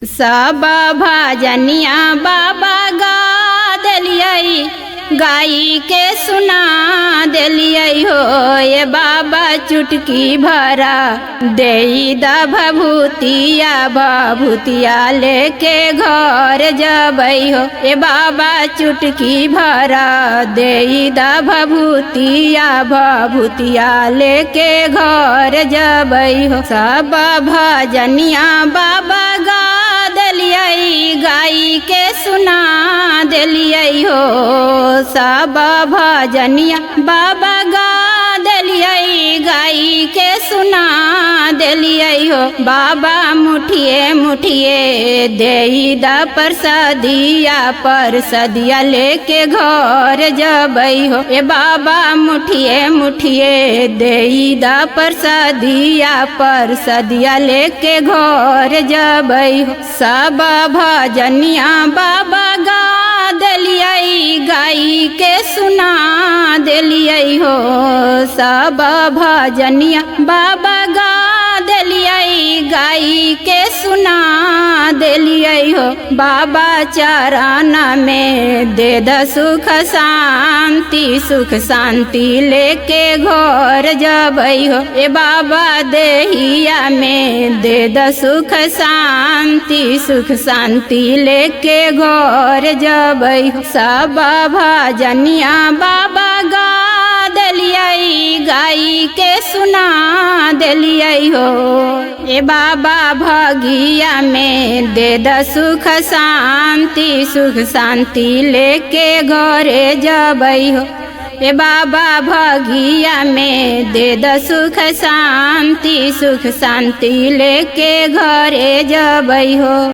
सब भजनिया बाबा गा दिलियै, गाई के सुना दिलियै हो। ये बाबा चुटकी भरा देई द भभूतिया, भभूतिया लेके घर जबै हो। ये बाबा चुटकी भरा देई द भभूतिया, भभूतिया लेके घर जबै हो। सब भजनिया बाबा गा दिलियै, गाई के सुना दिलियै हो। सब भजनिया बाबा गा दिलियै, गाई के सुना दिलियै हो। बाबा मुठिए मुठिए देई द परसदिया, परसदिया लेके घर जबै हो। ए बाबा मुठिए मुठिए देई द परसदिया, परसदिया लेके घर जबै हो। सब भजनिया बाबा गा दिलियै, गाई के सुना दिलियै हो। सब भजनिया बाबा गा दिलियै, गाई के सुना दिलियै हो। बाबा चरण में दे द सुख शांति, सुख शांति लेके घर जबै हो। ए बाबा देहिया में दे द सुख शांति, सुख शांति लेके घर जबै हो। सब भजनिया बाबा गा दिलियै, गाई के सुना दिलियै हो। ए बाबा भगिया में दे द सुख शांति, सुख शांति लेके घरे जबै हो। ए बाबा भगिया में दे द सुख शांति, सुख शांति लेके घरे जबै हो।